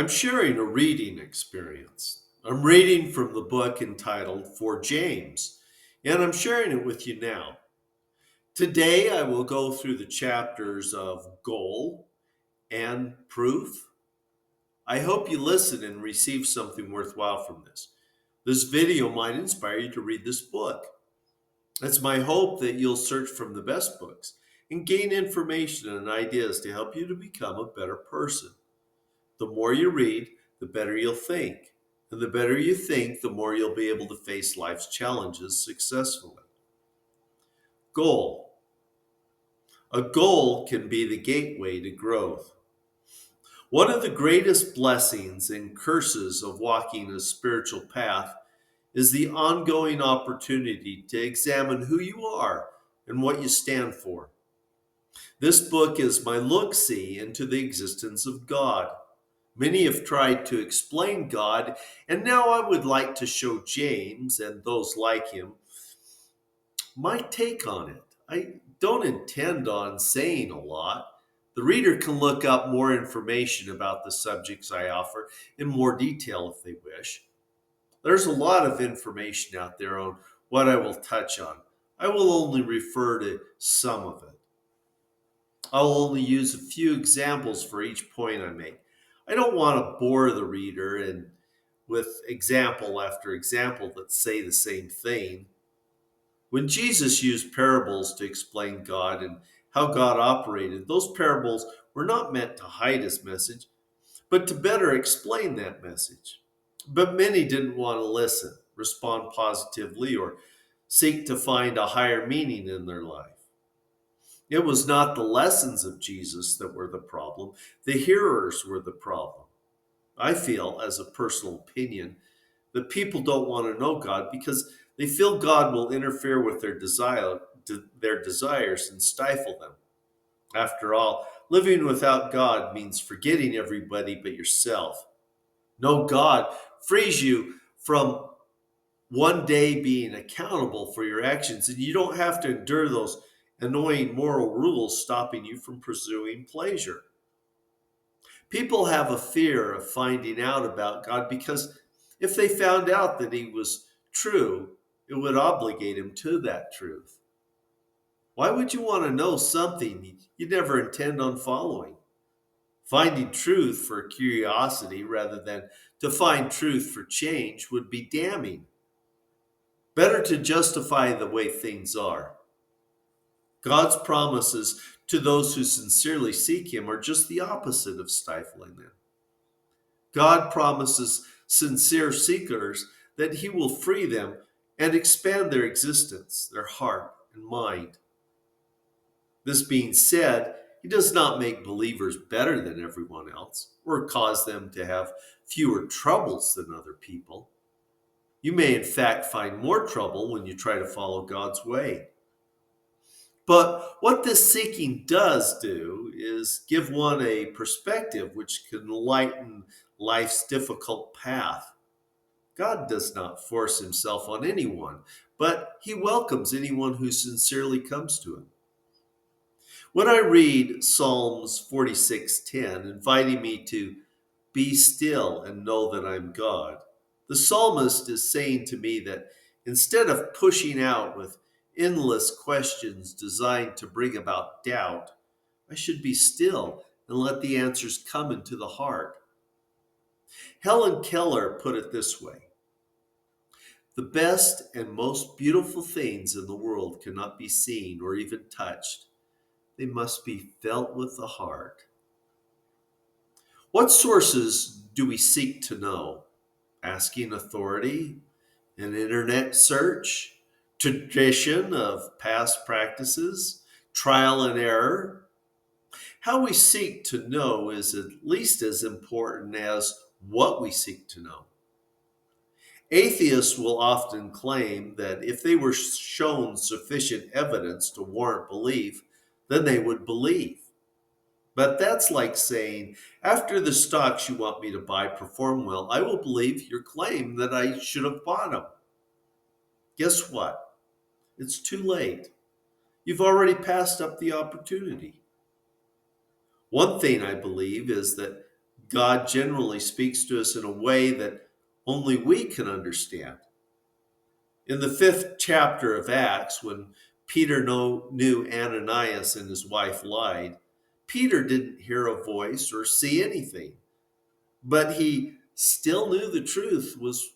I'm sharing a reading experience. I'm reading from the book entitled For James, and I'm sharing it with you now. Today, I will go through the chapters of goal and proof. I hope you listen and receive something worthwhile from this. This video might inspire you to read this book. It's my hope that you'll search from the best books and gain information and ideas to help you to become a better person. The more you read, the better you'll think. And the better you think, the more you'll be able to face life's challenges successfully. Goal. A goal can be the gateway to growth. One of the greatest blessings and curses of walking a spiritual path is the ongoing opportunity to examine who you are and what you stand for. This book is my look-see into the existence of God. Many have tried to explain God, and now I would like to show James and those like him my take on it. I don't intend on saying a lot. The reader can look up more information about the subjects I offer in more detail if they wish. There's a lot of information out there on what I will touch on. I will only refer to some of it. I will only use a few examples for each point I make. I don't want to bore the reader and with example after example that say the same thing. When Jesus used parables to explain God and how God operated, those parables were not meant to hide his message, but to better explain that message. But many didn't want to listen, respond positively, or seek to find a higher meaning in their life. It was not the lessons of Jesus that were the problem, the hearers were the problem. I feel, as a personal opinion, that people don't want to know God because they feel God will interfere with their desires and stifle them. After all, living without God means forgetting everybody but yourself. No God frees you from one day being accountable for your actions, and you don't have to endure those annoying moral rules stopping you from pursuing pleasure. People have a fear of finding out about God because if they found out that he was true, it would obligate him to that truth. Why would you want to know something you never intend on following? Finding truth for curiosity rather than to find truth for change would be damning. Better to justify the way things are. God's promises to those who sincerely seek him are just the opposite of stifling them. God promises sincere seekers that he will free them and expand their existence, their heart and mind. This being said, he does not make believers better than everyone else or cause them to have fewer troubles than other people. You may, in fact, find more trouble when you try to follow God's way. But what this seeking does do is give one a perspective which can lighten life's difficult path. God does not force himself on anyone, but he welcomes anyone who sincerely comes to him. When I read Psalms 46:10, inviting me to be still and know that I'm God, the psalmist is saying to me that instead of pushing out with endless questions designed to bring about doubt, I should be still and let the answers come into the heart. Helen Keller put it this way: the best and most beautiful things in the world cannot be seen or even touched. They must be felt with the heart. What sources do we seek to know? Asking authority, an internet search, tradition of past practices, trial and error. How we seek to know is at least as important as what we seek to know. Atheists will often claim that if they were shown sufficient evidence to warrant belief, then they would believe. But that's like saying, after the stocks you want me to buy perform well, I will believe your claim that I should have bought them. Guess what? It's too late. You've already passed up the opportunity. One thing I believe is that God generally speaks to us in a way that only we can understand. In the 5th chapter of Acts, when Peter knew Ananias and his wife lied, Peter didn't hear a voice or see anything, but he still knew the truth was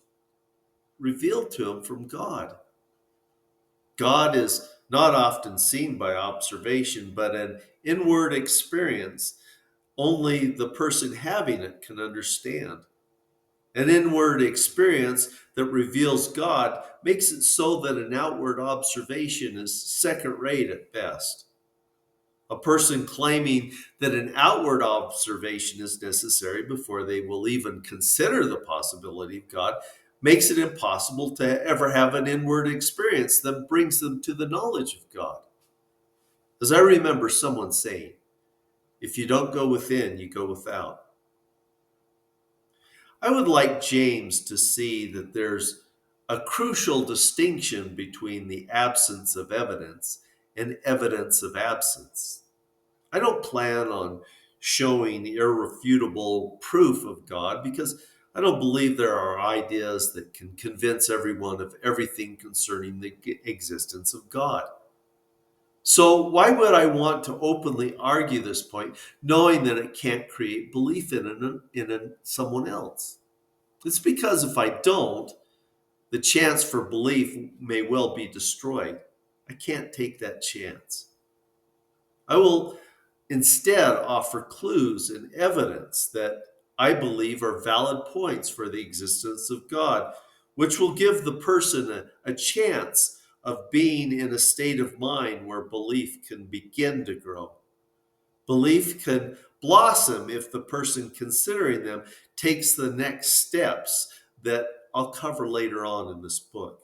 revealed to him from God. God is not often seen by observation, but an inward experience only the person having it can understand. An inward experience that reveals God makes it so that an outward observation is second rate at best. A person claiming that an outward observation is necessary before they will even consider the possibility of God makes it impossible to ever have an inward experience that brings them to the knowledge of God. As I remember someone saying, if you don't go within, you go without. I would like James to see that there's a crucial distinction between the absence of evidence and evidence of absence. I don't plan on showing irrefutable proof of God because I don't believe there are ideas that can convince everyone of everything concerning the existence of God. So, why would I want to openly argue this point, knowing that it can't create belief in someone else? It's because if I don't, the chance for belief may well be destroyed. I can't take that chance. I will instead offer clues and evidence that I believe are valid points for the existence of God, which will give the person a chance of being in a state of mind where belief can begin to grow. Belief can blossom if the person considering them takes the next steps that I'll cover later on in this book.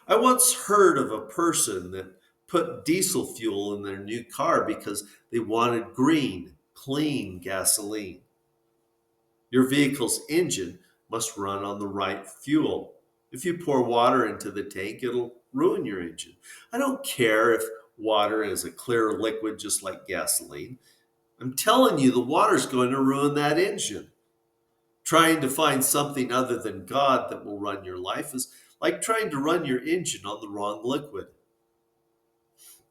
I once heard of a person that put diesel fuel in their new car because they wanted green, clean gasoline. Your vehicle's engine must run on the right fuel. If you pour water into the tank, it'll ruin your engine. I don't care if water is a clear liquid just like gasoline. I'm telling you, the water's going to ruin that engine. Trying to find something other than God that will run your life is like trying to run your engine on the wrong liquid.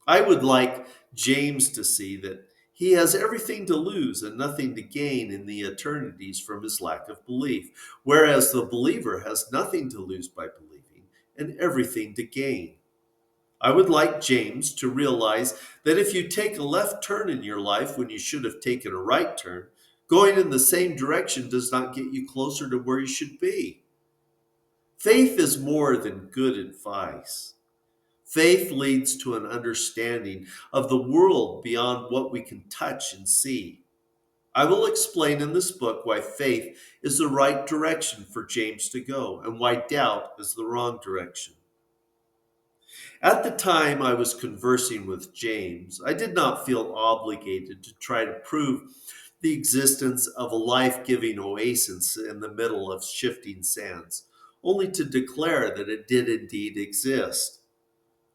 I would like James to see that he has everything to lose and nothing to gain in the eternities from his lack of belief, whereas the believer has nothing to lose by believing and everything to gain. I would like James to realize that if you take a left turn in your life when you should have taken a right turn, going in the same direction does not get you closer to where you should be. Faith is more than good advice. Faith leads to an understanding of the world beyond what we can touch and see. I will explain in this book why faith is the right direction for James to go and why doubt is the wrong direction. At the time I was conversing with James, I did not feel obligated to try to prove the existence of a life giving oasis in the middle of shifting sands, only to declare that it did indeed exist.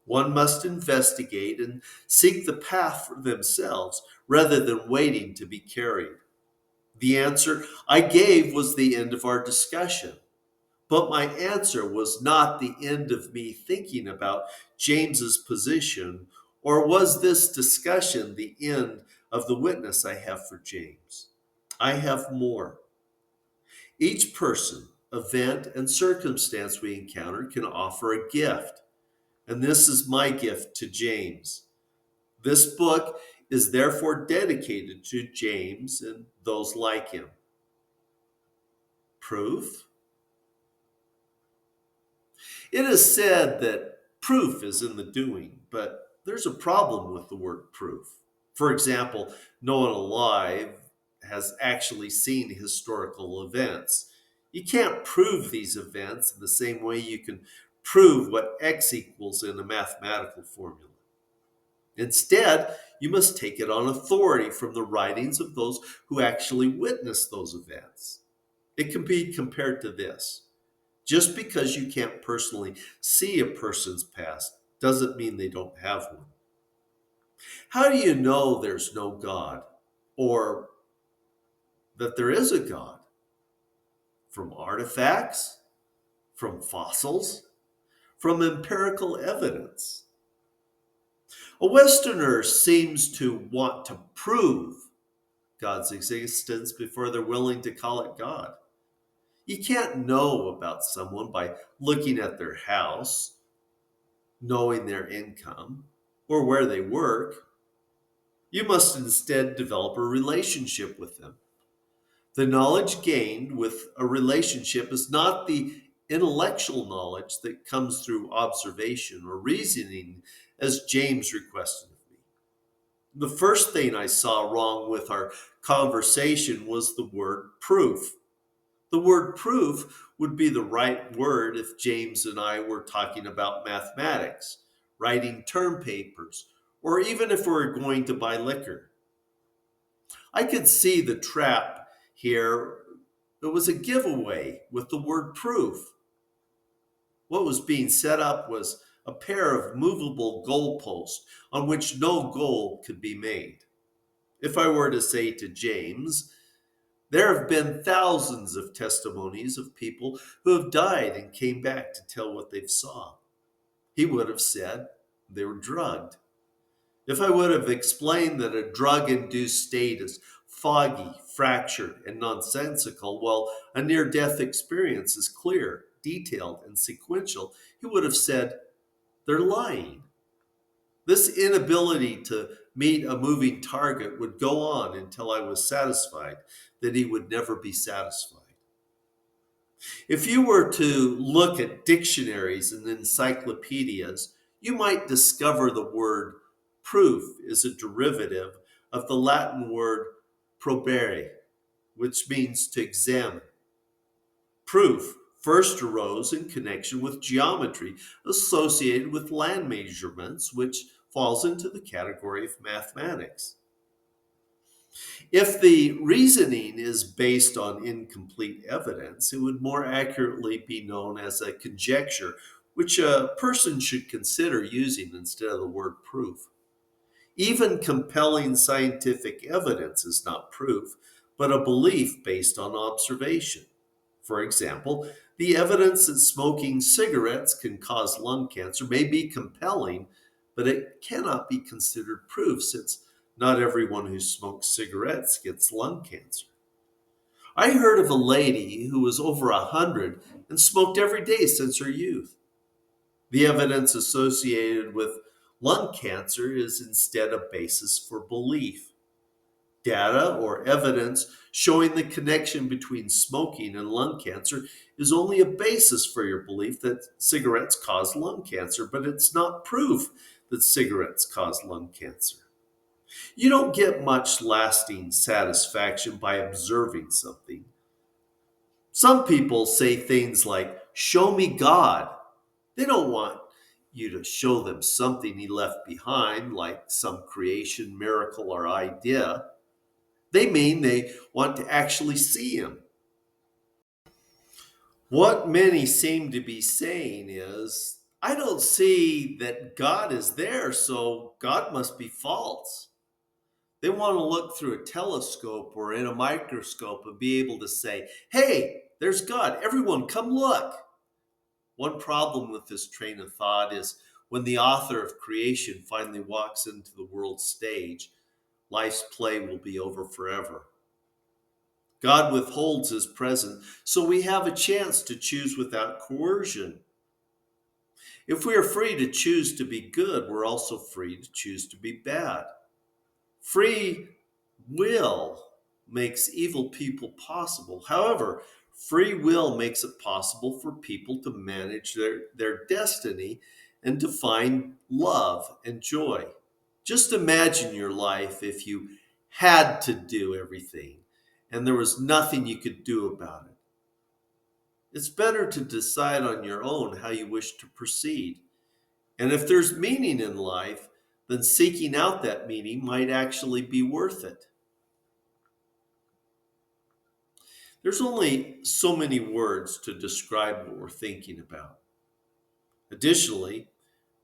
One must investigate and seek the path for themselves rather than waiting to be carried. The answer I gave was the end of our discussion. But my answer was not the end of me thinking about James's position, or was this discussion the end of the witness I have for James? I have more. Each person, event, and circumstance we encounter can offer a gift, and this is my gift to James. This book is therefore dedicated to James and those like him. Proof? It is said that proof is in the doing, but there's a problem with the word proof. For example, no one alive has actually seen historical events. You can't prove these events in the same way you can prove what x equals in a mathematical formula. Instead, you must take it on authority from the writings of those who actually witnessed those events. It can be compared to this. Just because you can't personally see a person's past doesn't mean they don't have one. How do you know there's no God? Or that there is a God from artifacts, from fossils, from empirical evidence. A Westerner seems to want to prove God's existence before they're willing to call it God. You can't know about someone by looking at their house, knowing their income, or where they work. You must instead develop a relationship with them. The knowledge gained with a relationship is not the intellectual knowledge that comes through observation or reasoning, as James requested of me. The first thing I saw wrong with our conversation was the word proof. The word proof would be the right word if James and I were talking about mathematics, writing term papers, or even if we were going to buy liquor. I could see the trap here. It was a giveaway with the word proof. What was being set up was a pair of movable goalposts on which no goal could be made. If I were to say to James, there have been thousands of testimonies of people who have died and came back to tell what they've saw, he would have said they were drugged. If I would have explained that a drug-induced state is foggy, fractured, and nonsensical, while a near-death experience is clear, detailed, and sequential, he would have said they're lying. This inability to meet a moving target would go on until I was satisfied that he would never be satisfied. If you were to look at dictionaries and encyclopedias, you might discover the word proof is a derivative of the Latin word probare, which means to examine. Proof first arose in connection with geometry associated with land measurements, which falls into the category of mathematics. If the reasoning is based on incomplete evidence, it would more accurately be known as a conjecture, which a person should consider using instead of the word proof. Even compelling scientific evidence is not proof, but a belief based on observation. For example, the evidence that smoking cigarettes can cause lung cancer may be compelling, but it cannot be considered proof since not everyone who smokes cigarettes gets lung cancer. I heard of a lady who was over 100 and smoked every day since her youth. The evidence associated with lung cancer is instead a basis for belief. Data or evidence showing the connection between smoking and lung cancer is only a basis for your belief that cigarettes cause lung cancer, but it's not proof that cigarettes cause lung cancer. You don't get much lasting satisfaction by observing something. Some people say things like, show me God. They don't want you to show them something he left behind, like some creation, miracle, or idea. They mean they want to actually see him. What many seem to be saying is, I don't see that God is there, so God must be false. They want to look through a telescope or in a microscope and be able to say, hey, there's God. Everyone, come look. One problem with this train of thought is when the author of creation finally walks into the world stage, life's play will be over forever. God withholds his presence, so we have a chance to choose without coercion. If we are free to choose to be good, we're also free to choose to be bad. Free will makes evil people possible. However, free will makes it possible for people to manage their destiny and to find love and joy. Just imagine your life if you had to do everything and there was nothing you could do about it. It's better to decide on your own how you wish to proceed. And if there's meaning in life, then seeking out that meaning might actually be worth it. There's only so many words to describe what we're thinking about. Additionally,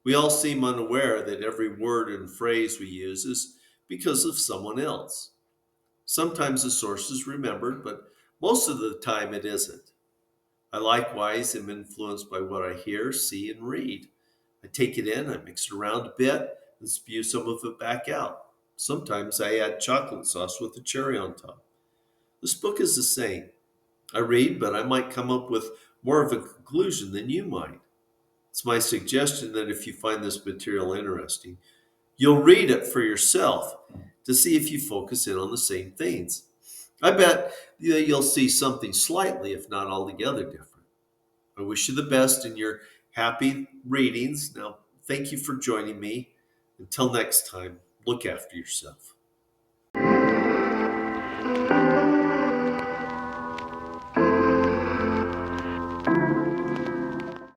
we all seem unaware that every word and phrase we use is because of someone else. Sometimes the source is remembered, but most of the time it isn't. I likewise am influenced by what I hear, see, and read. I take it in, I mix it around a bit, and spew some of it back out. Sometimes I add chocolate sauce with a cherry on top. This book is the same. I read, but I might come up with more of a conclusion than you might. It's my suggestion that if you find this material interesting, you'll read it for yourself to see if you focus in on the same things. I bet that you'll see something slightly, if not altogether, different. I wish you the best in your happy readings. Now, thank you for joining me. Until next time, look after yourself.